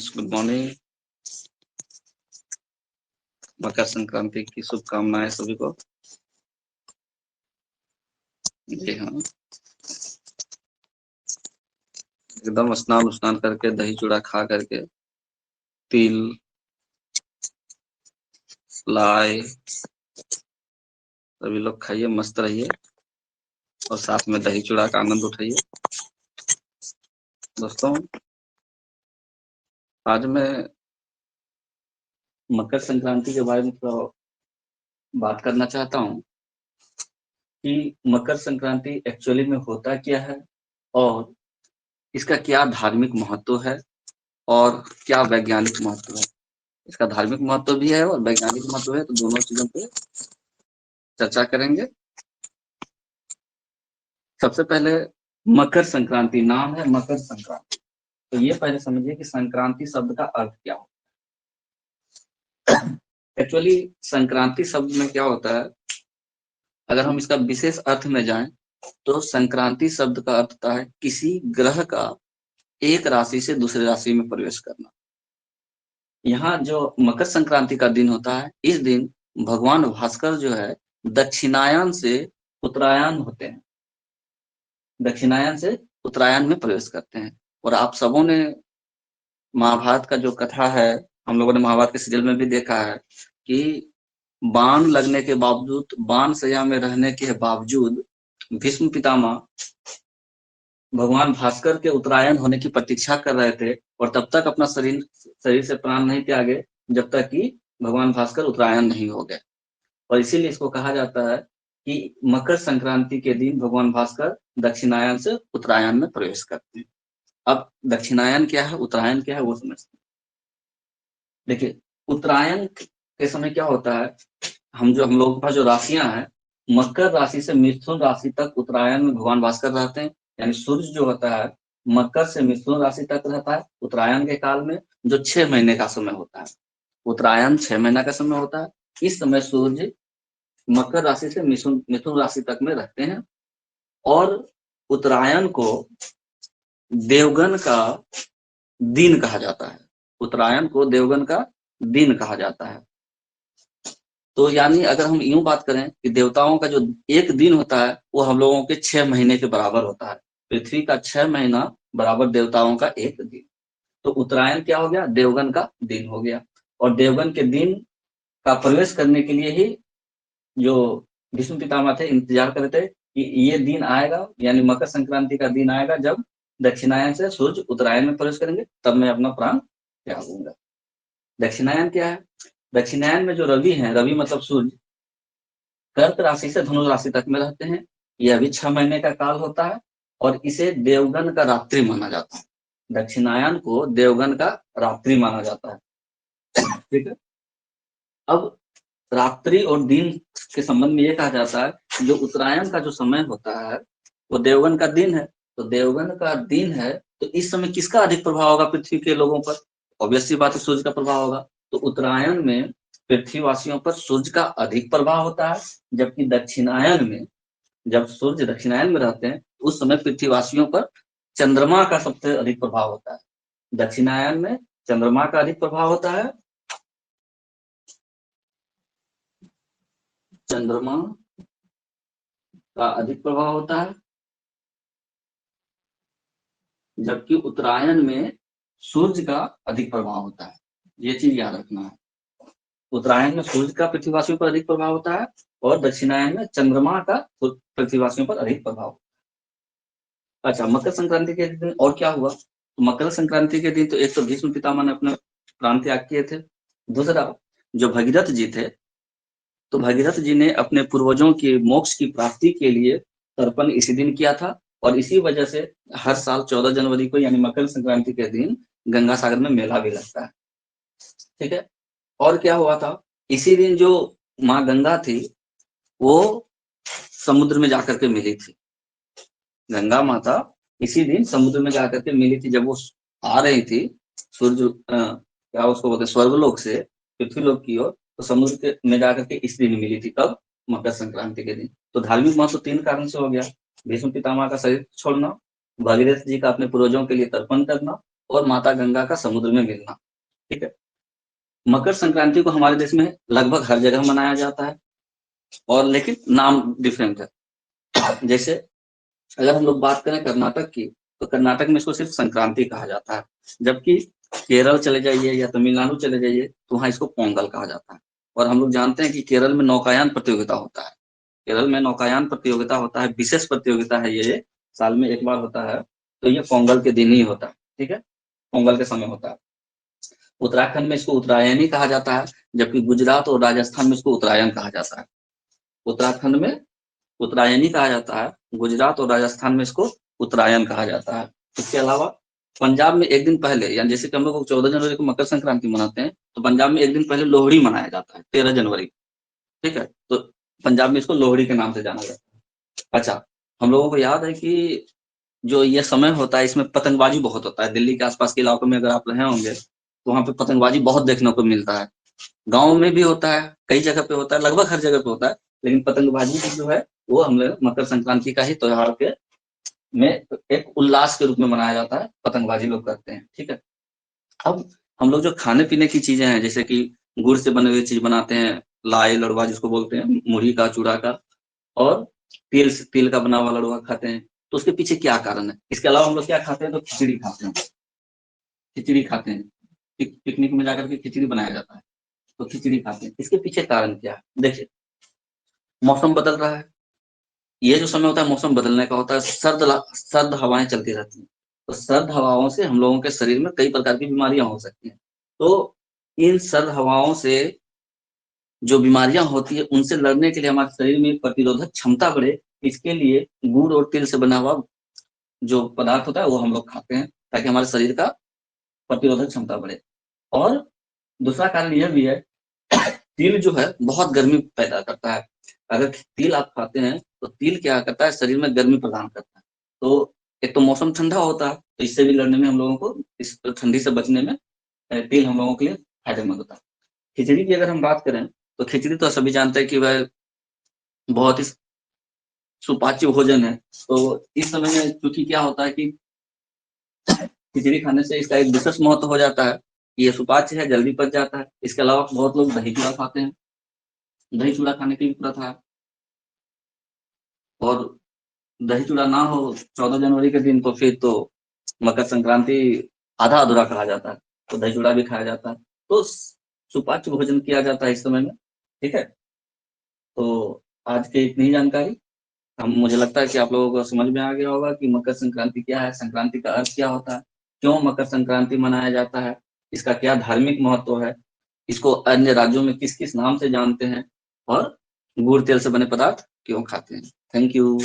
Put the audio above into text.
Friends, good morning. Makar Sankranti की शुभकामनाएं सभी को। जी हाँ, एकदम स्नान करके दही चूड़ा खा करके तिल लाई सभी लोग खाइए, मस्त रहिए और साथ में दही चूड़ा का आनंद उठाइए। दोस्तों, आज मैं मकर संक्रांति के बारे में थोड़ा बात करना चाहता हूँ कि मकर संक्रांति एक्चुअली में होता क्या है और इसका क्या धार्मिक महत्व है और क्या वैज्ञानिक महत्व है। इसका धार्मिक महत्व भी है और वैज्ञानिक महत्व है, तो दोनों चीजों पे चर्चा करेंगे। सबसे पहले मकर संक्रांति, नाम है मकर संक्रांति, तो ये पहले समझिए कि संक्रांति शब्द का अर्थ क्या होता है। एक्चुअली संक्रांति शब्द में क्या होता है, अगर हम इसका विशेष अर्थ में जाएं तो संक्रांति शब्द का अर्थ होता है किसी ग्रह का एक राशि से दूसरे राशि में प्रवेश करना। यहाँ जो मकर संक्रांति का दिन होता है, इस दिन भगवान भास्कर जो है दक्षिणायन से उत्तरायण होते हैं, दक्षिणायन से उत्तरायण में प्रवेश करते हैं। और आप सबों ने महाभारत का जो कथा है, हम लोगों ने महाभारत के सीरियल में भी देखा है कि बाण लगने के बावजूद, बाण सैया में रहने के बावजूद भीष्म पितामह भगवान भास्कर के उत्तरायण होने की प्रतीक्षा कर रहे थे और तब तक अपना शरीर से प्राण नहीं त्यागे जब तक कि भगवान भास्कर उत्तरायण नहीं हो गए। और इसीलिए इसको कहा जाता है कि मकर संक्रांति के दिन भगवान भास्कर दक्षिणायन से उत्तरायण में प्रवेश करते हैं। अब दक्षिणायन क्या है, उत्तरायण क्या है, वो समझते हैं। देखिए, उत्तरायण के समय क्या होता है, हम लोगों के पास जो राशियां हैं, मकर राशि से मिथुन राशि तक उत्तरायण में भगवान भास्कर रहते हैं। यानी सूर्य जो होता है मकर से मिथुन राशि तक रहता है उत्तरायण के काल में, जो 6 महीने का समय होता है। उत्तरायण 6 महीना का समय होता है। इस समय सूर्य मकर राशि से मिथुन राशि तक में रहते हैं और उत्तरायण को देवगन का दिन कहा जाता है। उत्तरायण को देवगन का दिन कहा जाता है। तो यानी अगर हम यूं बात करें कि देवताओं का जो एक दिन होता है वो हम लोगों के 6 महीने के बराबर होता है। पृथ्वी का 6 महीना बराबर देवताओं का एक दिन। तो उत्तरायण क्या हो गया, देवगन का दिन हो गया। और देवगन के दिन का प्रवेश करने के लिए ही जो भीष्म पितामह थे इंतजार कर रहे थे कि ये दिन आएगा, यानी मकर संक्रांति का दिन आएगा जब दक्षिणायन से सूर्य उत्तरायण में प्रवेश करेंगे, तब मैं अपना प्राण त्यागूंगा। दक्षिणायन क्या है, दक्षिणायन में जो रवि है, रवि मतलब सूर्य, कर्क राशि से धनु राशि तक में रहते हैं। यह भी 6 महीने का काल होता है और इसे देवगन का रात्रि माना जाता है। दक्षिणायन को देवगन का रात्रि माना जाता है। ठीक है। अब रात्रि और दिन के संबंध में ये कहा जाता है जो उत्तरायण का जो समय होता है वो देवगन का दिन है। तो देवगन का दिन है तो इस समय किसका अधिक प्रभाव होगा पृथ्वी के लोगों पर? ऑब्वियस सी बात है, सूर्य का प्रभाव होगा। तो उत्तरायण में पृथ्वीवासियों पर सूर्य का अधिक प्रभाव होता है, जबकि दक्षिणायन में, जब सूर्य दक्षिणायन में रहते हैं उस समय पृथ्वीवासियों पर चंद्रमा का सबसे अधिक प्रभाव होता है। दक्षिणायन में चंद्रमा का अधिक प्रभाव होता है, चंद्रमा का अधिक प्रभाव होता है, जबकि उत्तरायण में सूर्य का अधिक प्रभाव होता है। ये चीज याद रखना है। उत्तरायण में सूर्य का पृथ्वीवासियों पर अधिक प्रभाव होता है और दक्षिणायन में चंद्रमा का पृथ्वीवासियों पर अधिक प्रभाव। अच्छा, मकर संक्रांति के दिन और क्या हुआ? तो मकर संक्रांति के दिन तो एक तो भीष्म पितामह ने अपने प्राण त्याग किए थे। दूसरा, जो भगीरथ जी थे, तो भगीरथ जी ने अपने पूर्वजों की मोक्ष की प्राप्ति के लिए तर्पण इसी दिन किया था और इसी वजह से हर साल 14 जनवरी को यानी मकर संक्रांति के दिन गंगा सागर में मेला भी लगता है। ठीक है। और क्या हुआ था, इसी दिन जो माँ गंगा थी वो समुद्र में जाकर के मिली थी। गंगा माता इसी दिन समुद्र में जाकर के मिली थी। जब वो आ रही थी सूर्य क्या उसको बोलते स्वर्गलोक से पृथ्वीलोक की ओर, तो समुद्र के में जाकर के इस दिन मिली थी। कब? मकर संक्रांति के दिन। तो धार्मिक महत्व 3 कारण से हो गया। भीष्म पितामह का शरीर छोड़ना, भगीरथ जी का अपने पूर्वजों के लिए तर्पण करना और माता गंगा का समुद्र में मिलना। ठीक है। मकर संक्रांति को हमारे देश में लगभग हर जगह मनाया जाता है, और लेकिन नाम डिफरेंट है। जैसे अगर हम लोग बात करें कर्नाटक की, तो कर्नाटक में इसको सिर्फ संक्रांति कहा जाता है, जबकि केरल चले जाइए या तमिलनाडु चले जाइए तो वहां इसको पोंगल कहा जाता है। और हम लोग जानते हैं कि केरल में नौकायान प्रतियोगिता होता है। केरल में नौकायान प्रतियोगिता होता है, विशेष प्रतियोगिता है ये, साल में एक बार होता है। तो ये पोंगल के दिन ही होता है। ठीक है, पोंगल के समय होता है। उत्तराखंड में इसको उत्तरायणी कहा जाता है, जबकि गुजरात और राजस्थान में इसको उत्तरायण कहा जाता है। उत्तराखंड में उत्तरायणी कहा जाता है, गुजरात और राजस्थान में इसको उत्तरायण कहा जाता है। इसके अलावा पंजाब में एक दिन पहले, यानी जैसे कि हम लोग 14 जनवरी को मकर संक्रांति मनाते हैं, तो पंजाब में एक दिन पहले लोहड़ी मनाया जाता है, 13 जनवरी। ठीक है, तो पंजाब में इसको लोहड़ी के नाम से जाना जाता है। अच्छा, हम लोगों को याद है कि जो ये समय होता है इसमें पतंगबाजी बहुत होता है। दिल्ली के आसपास के इलाकों में अगर आप रहे होंगे तो वहां पे पतंगबाजी बहुत देखने को मिलता है। गाँव में भी होता है, कई जगह पे होता है, लगभग हर जगह पे होता है। लेकिन पतंगबाजी भी जो है वो हम लोग मकर संक्रांति का ही त्योहार के में एक उल्लास के रूप में मनाया जाता है, पतंगबाजी लोग करते हैं। ठीक है। अब हम लोग जो खाने पीने की चीजें हैं, जैसे कि गुड़ से बने हुए चीज बनाते हैं, लाई लड़वा जिसको बोलते हैं, मुरही का, चूड़ा का, और तिल का बना हुआ लड़वा खाते हैं। तो उसके पीछे क्या कारण है? इसके अलावा हम लोग क्या खाते हैं? तो खिचड़ी खाते हैं। खिचड़ी खाते हैं, पिकनिक में जाकर के खिचड़ी बनाया जाता है, तो खिचड़ी खाते हैं। इसके पीछे कारण क्या है? देखिए, मौसम बदल रहा है। ये जो समय होता है मौसम बदलने का होता है, सर्द हवाएं चलती रहती हैं। तो सर्द हवाओं से हम लोगों के शरीर में कई प्रकार की बीमारियां हो सकती हैं। तो इन सर्द हवाओं से जो बीमारियां होती है उनसे लड़ने के लिए हमारे शरीर में प्रतिरोधक क्षमता बढ़े, इसके लिए गुड़ और तिल से बना हुआ जो पदार्थ होता है वो हम लोग खाते हैं, ताकि हमारे शरीर का प्रतिरोधक क्षमता बढ़े। और दूसरा कारण यह भी है, तिल जो है बहुत गर्मी पैदा करता है। अगर तिल आप खाते हैं तो तिल क्या करता है? शरीर में गर्मी प्रदान करता है। तो एक तो मौसम ठंडा होता है, तो इससे भी लड़ने में हम लोगों को, इस ठंडी से बचने में तिल हम लोगों के लिए फायदेमंद होता है। खिचड़ी की अगर हम बात करें तो खिचड़ी तो सभी जानते हैं कि वह बहुत ही सुपाच्य भोजन है। तो इस समय में क्योंकि क्या होता है कि खिचड़ी खाने से इसका एक विशेष महत्व हो जाता है, ये सुपाच्य है, जल्दी पच जाता है। इसके अलावा बहुत लोग दही चूड़ा खाते हैं, दही चूड़ा खाने की भी प्रथा है। और दही चूड़ा ना हो 14 जनवरी के दिन तो फिर तो मकर संक्रांति आधा अधूरा कहा जाता है। तो दही चूड़ा भी खाया जाता है, तो सुपाच्य भोजन किया जाता है इस समय में। ठीक है। तो आज की इतनी ही जानकारी, हम मुझे लगता है कि आप लोगों को समझ में आ गया होगा कि मकर संक्रांति क्या है, संक्रांति का अर्थ क्या होता है, क्यों मकर संक्रांति मनाया जाता है, इसका क्या धार्मिक महत्व है, इसको अन्य राज्यों में किस किस नाम से जानते हैं, और गुड़ तेल से बने पदार्थ क्यों खाते हैं। Thank you.